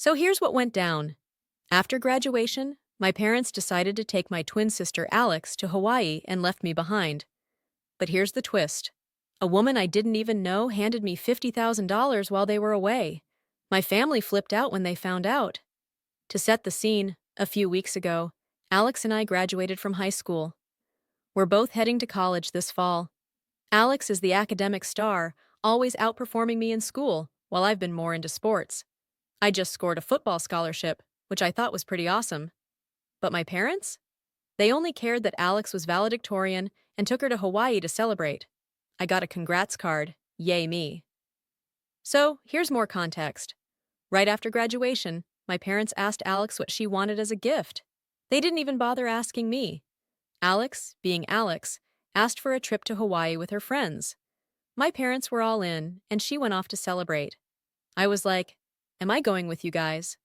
So here's what went down. After graduation, my parents decided to take my twin sister Alex to Hawaii and left me behind. But here's the twist. A woman I didn't even know handed me $50,000 while they were away. My family flipped out when they found out. To set the scene, a few weeks ago, Alex and I graduated from high school. We're both heading to college this fall. Alex is the academic star, always outperforming me in school, while I've been more into sports. I just scored a football scholarship, which I thought was pretty awesome. But my parents? They only cared that Alex was valedictorian and took her to Hawaii to celebrate. I got a congrats card. Yay me. So, here's more context. Right after graduation, my parents asked Alex what she wanted as a gift. They didn't even bother asking me. Alex, being Alex, asked for a trip to Hawaii with her friends. My parents were all in, and she went off to celebrate. I was like, am I going with you guys?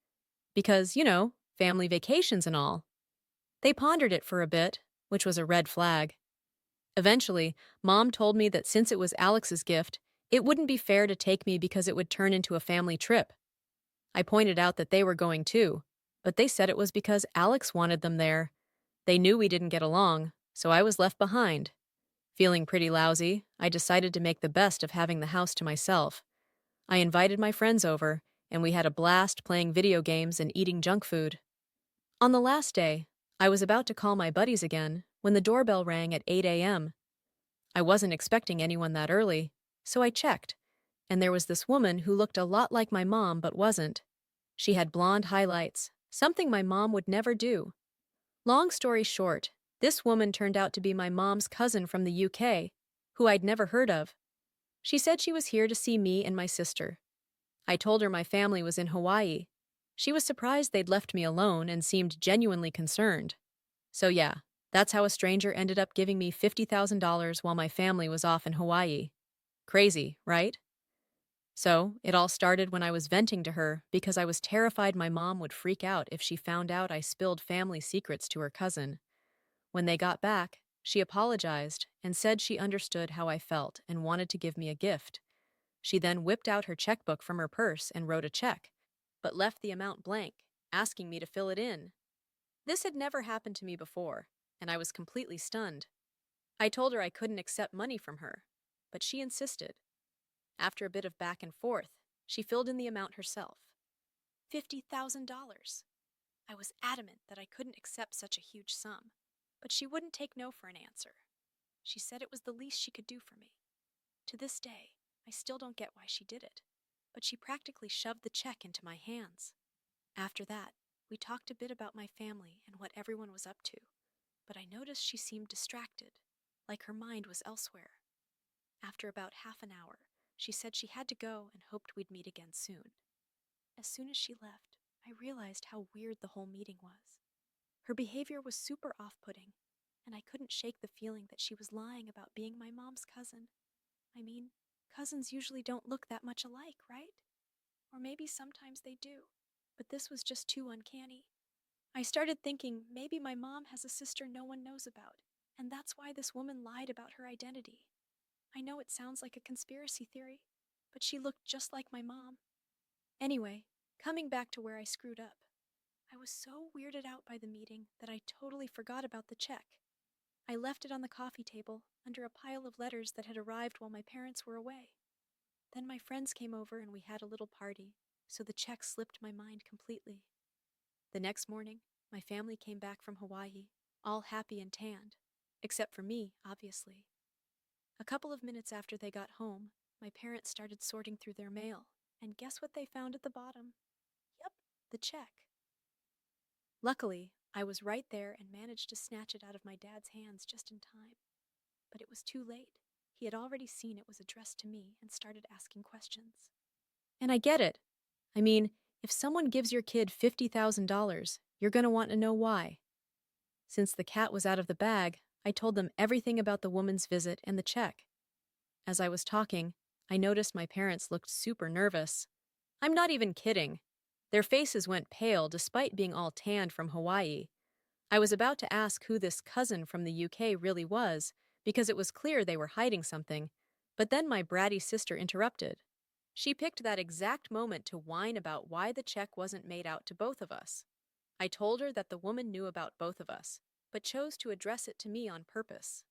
Because, family vacations and all. They pondered it for a bit, which was a red flag. Eventually, Mom told me that since it was Alex's gift, it wouldn't be fair to take me because it would turn into a family trip. I pointed out that they were going too, but they said it was because Alex wanted them there. They knew we didn't get along, so I was left behind. Feeling pretty lousy, I decided to make the best of having the house to myself. I invited my friends over, and we had a blast playing video games and eating junk food. On the last day, I was about to call my buddies again when the doorbell rang at 8 a.m. I wasn't expecting anyone that early, so I checked, and there was this woman who looked a lot like my mom but wasn't. She had blonde highlights, something my mom would never do. Long story short, this woman turned out to be my mom's cousin from the UK, who I'd never heard of. She said she was here to see me and my sister. I told her my family was in Hawaii. She was surprised they'd left me alone and seemed genuinely concerned. So yeah, that's how a stranger ended up giving me $50,000 while my family was off in Hawaii. Crazy, right? So, it all started when I was venting to her because I was terrified my mom would freak out if she found out I spilled family secrets to her cousin. When they got back, she apologized and said she understood how I felt and wanted to give me a gift. She then whipped out her checkbook from her purse and wrote a check, but left the amount blank, asking me to fill it in. This had never happened to me before, and I was completely stunned. I told her I couldn't accept money from her, but she insisted. After a bit of back and forth, she filled in the amount herself. $50,000. I was adamant that I couldn't accept such a huge sum, but she wouldn't take no for an answer. She said it was the least she could do for me. To this day, I still don't get why she did it, but she practically shoved the check into my hands. After that, we talked a bit about my family and what everyone was up to, but I noticed she seemed distracted, like her mind was elsewhere. After about half an hour, she said she had to go and hoped we'd meet again soon. As soon as she left, I realized how weird the whole meeting was. Her behavior was super off-putting, and I couldn't shake the feeling that she was lying about being my mom's cousin. I mean, cousins usually don't look that much alike, right? Or maybe sometimes they do, but this was just too uncanny. I started thinking maybe my mom has a sister no one knows about, and that's why this woman lied about her identity. I know it sounds like a conspiracy theory, but she looked just like my mom. Anyway, coming back to where I screwed up, I was so weirded out by the meeting that I totally forgot about the check. I left it on the coffee table under a pile of letters that had arrived while my parents were away. Then my friends came over and we had a little party, so the check slipped my mind completely. The next morning, my family came back from Hawaii, all happy and tanned, except for me, obviously. A couple of minutes after they got home, my parents started sorting through their mail, and guess what they found at the bottom? Yep, the check. Luckily, I was right there and managed to snatch it out of my dad's hands just in time. But it was too late. He had already seen it was addressed to me and started asking questions. And I get it. I mean, if someone gives your kid $50,000, you're going to want to know why. Since the cat was out of the bag, I told them everything about the woman's visit and the check. As I was talking, I noticed my parents looked super nervous. I'm not even kidding. Their faces went pale despite being all tanned from Hawaii. I was about to ask who this cousin from the UK really was, because it was clear they were hiding something, but then my bratty sister interrupted. She picked that exact moment to whine about why the check wasn't made out to both of us. I told her that the woman knew about both of us, but chose to address it to me on purpose.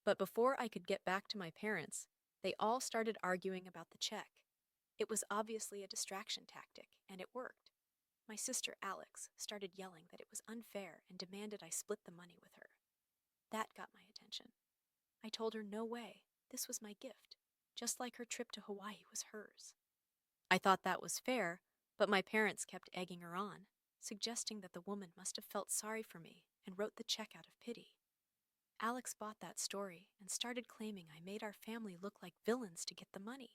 But before I could get back to my parents, they all started arguing about the check. It was obviously a distraction tactic, and it worked. My sister Alex started yelling that it was unfair and demanded I split the money with her. That got my attention. I told her no way, this was my gift, just like her trip to Hawaii was hers. I thought that was fair, but my parents kept egging her on, suggesting that the woman must have felt sorry for me and wrote the check out of pity. Alex bought that story and started claiming I made our family look like villains to get the money.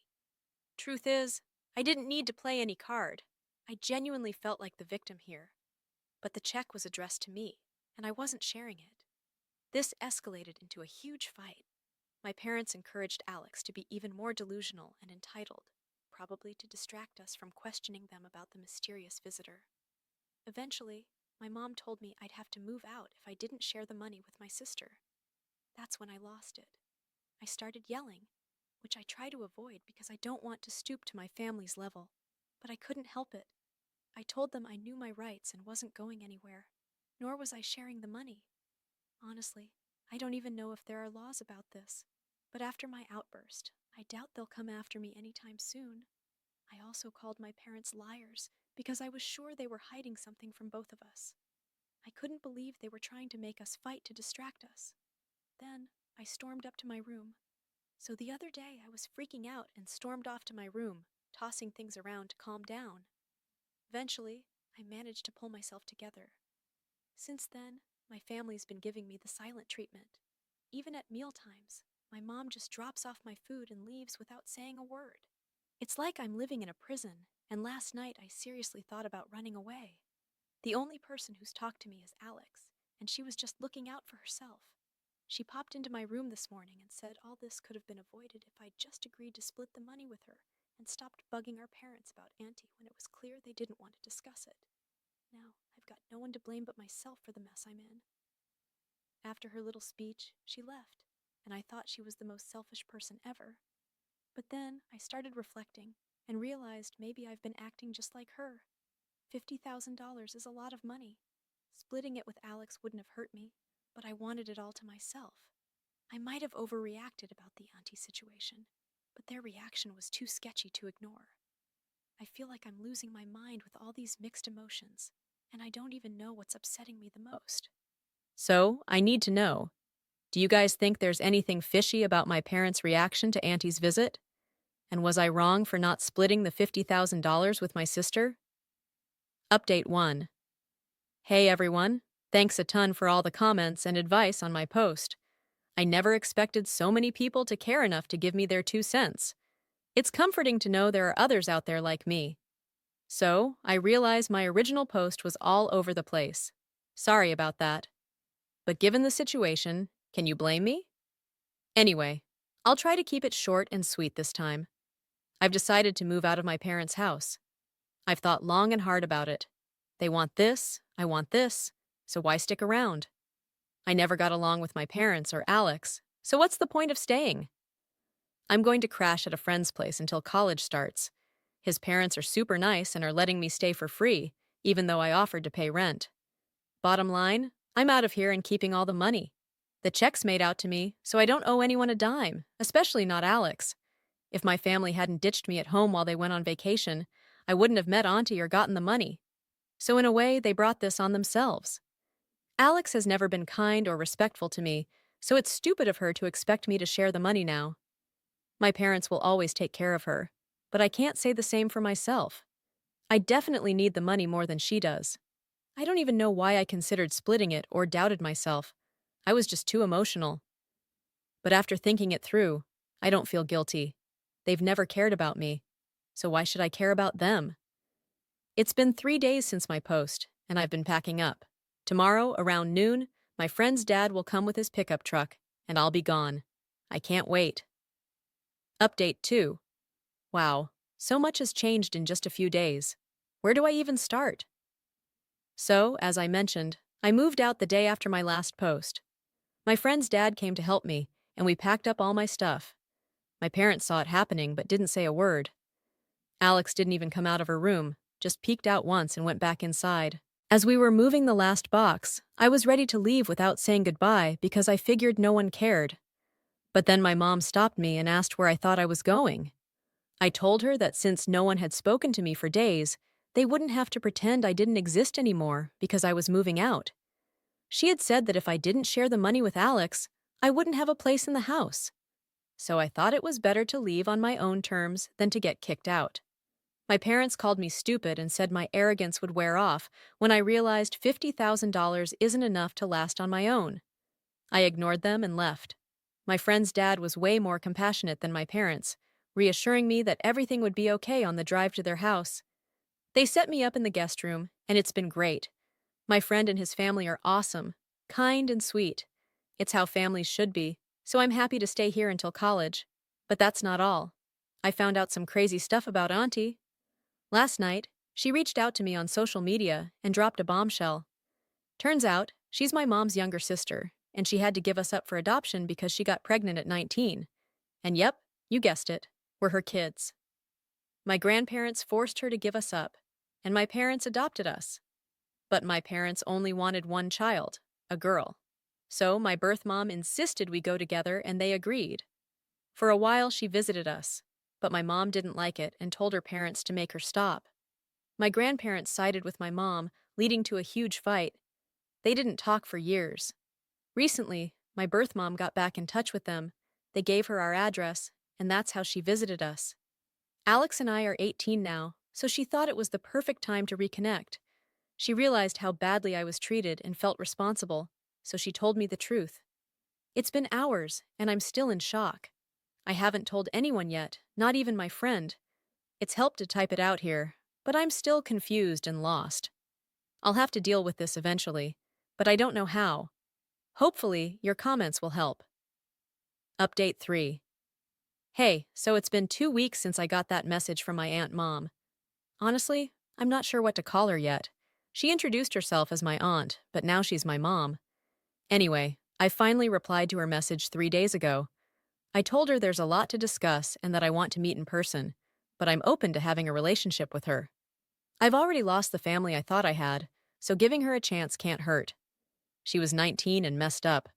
Truth is, I didn't need to play any card. I genuinely felt like the victim here. But the check was addressed to me, and I wasn't sharing it. This escalated into a huge fight. My parents encouraged Alex to be even more delusional and entitled, probably to distract us from questioning them about the mysterious visitor. Eventually, my mom told me I'd have to move out if I didn't share the money with my sister. That's when I lost it. I started yelling, which I try to avoid because I don't want to stoop to my family's level, but I couldn't help it. I told them I knew my rights and wasn't going anywhere, nor was I sharing the money. Honestly, I don't even know if there are laws about this, but after my outburst, I doubt they'll come after me anytime soon. I also called my parents liars because I was sure they were hiding something from both of us. I couldn't believe they were trying to make us fight to distract us. Then, I stormed up to my room. So the other day, I was freaking out and stormed off to my room, tossing things around to calm down. Eventually, I managed to pull myself together. Since then, my family's been giving me the silent treatment. Even at mealtimes, my mom just drops off my food and leaves without saying a word. It's like I'm living in a prison, and last night I seriously thought about running away. The only person who's talked to me is Alex, and she was just looking out for herself. She popped into my room this morning and said all this could have been avoided if I'd just agreed to split the money with her and stopped bugging our parents about Auntie when it was clear they didn't want to discuss it. Now, I've got no one to blame but myself for the mess I'm in. After her little speech, she left, and I thought she was the most selfish person ever. But then I started reflecting and realized maybe I've been acting just like her. $50,000 is a lot of money. Splitting it with Alex wouldn't have hurt me, but I wanted it all to myself. I might have overreacted about the auntie situation, but their reaction was too sketchy to ignore. I feel like I'm losing my mind with all these mixed emotions, and I don't even know what's upsetting me the most. So, I need to know, do you guys think there's anything fishy about my parents' reaction to Auntie's visit? And was I wrong for not splitting the $50,000 with my sister? Update 1. Hey everyone, thanks a ton for all the comments and advice on my post. I never expected so many people to care enough to give me their 2 cents. It's comforting to know there are others out there like me. So, I realize my original post was all over the place. Sorry about that. But given the situation, can you blame me? Anyway, I'll try to keep it short and sweet this time. I've decided to move out of my parents' house. I've thought long and hard about it. They want this, I want this, so why stick around? I never got along with my parents or Alex, so what's the point of staying? I'm going to crash at a friend's place until college starts. His parents are super nice and are letting me stay for free, even though I offered to pay rent. Bottom line, I'm out of here and keeping all the money. The check's made out to me, so I don't owe anyone a dime, especially not Alex. If my family hadn't ditched me at home while they went on vacation, I wouldn't have met Auntie or gotten the money. So in a way, they brought this on themselves. Alex has never been kind or respectful to me, so it's stupid of her to expect me to share the money now. My parents will always take care of her, but I can't say the same for myself. I definitely need the money more than she does. I don't even know why I considered splitting it or doubted myself. I was just too emotional. But after thinking it through, I don't feel guilty. They've never cared about me, so why should I care about them? It's been 3 days since my post, and I've been packing up. Tomorrow, around noon, my friend's dad will come with his pickup truck, and I'll be gone. I can't wait. Update 2. Wow, so much has changed in just a few days. Where do I even start? So, as I mentioned, I moved out the day after my last post. My friend's dad came to help me, and we packed up all my stuff. My parents saw it happening but didn't say a word. Alex didn't even come out of her room, just peeked out once and went back inside. As we were moving the last box, I was ready to leave without saying goodbye because I figured no one cared. But then my mom stopped me and asked where I thought I was going. I told her that since no one had spoken to me for days, they wouldn't have to pretend I didn't exist anymore because I was moving out. She had said that if I didn't share the money with Alex, I wouldn't have a place in the house. So I thought it was better to leave on my own terms than to get kicked out. My parents called me stupid and said my arrogance would wear off when I realized $50,000 isn't enough to last on my own. I ignored them and left. My friend's dad was way more compassionate than my parents, reassuring me that everything would be okay on the drive to their house. They set me up in the guest room, and it's been great. My friend and his family are awesome, kind and sweet. It's how families should be, so I'm happy to stay here until college. But that's not all. I found out some crazy stuff about Auntie. Last night, she reached out to me on social media and dropped a bombshell. Turns out, she's my mom's younger sister, and she had to give us up for adoption because she got pregnant at 19. And yep, you guessed it, we're her kids. My grandparents forced her to give us up, and my parents adopted us. But my parents only wanted one child, a girl. So my birth mom insisted we go together, and they agreed. For a while, she visited us, but my mom didn't like it and told her parents to make her stop. My grandparents sided with my mom, leading to a huge fight. They didn't talk for years. Recently, my birth mom got back in touch with them. They gave her our address, and that's how she visited us. Alex and I are 18 now, so she thought it was the perfect time to reconnect. She realized how badly I was treated and felt responsible, so she told me the truth. It's been hours, and I'm still in shock. I haven't told anyone yet, not even my friend. It's helped to type it out here, but I'm still confused and lost. I'll have to deal with this eventually, but I don't know how. Hopefully, your comments will help. Update 3. Hey, so it's been 2 weeks since I got that message from my Aunt Mom. Honestly, I'm not sure what to call her yet. She introduced herself as my aunt, but now she's my mom. Anyway, I finally replied to her message 3 days ago. I told her there's a lot to discuss and that I want to meet in person, but I'm open to having a relationship with her. I've already lost the family I thought I had, so giving her a chance can't hurt. She was 19 and messed up.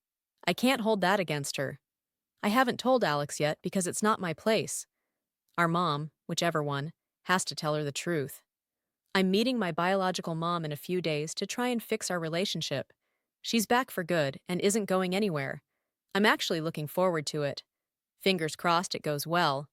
I can't hold that against her. I haven't told Alex yet because it's not my place. Our mom, whichever one, has to tell her the truth. I'm meeting my biological mom in a few days to try and fix our relationship. She's back for good and isn't going anywhere. I'm actually looking forward to it. Fingers crossed it goes well.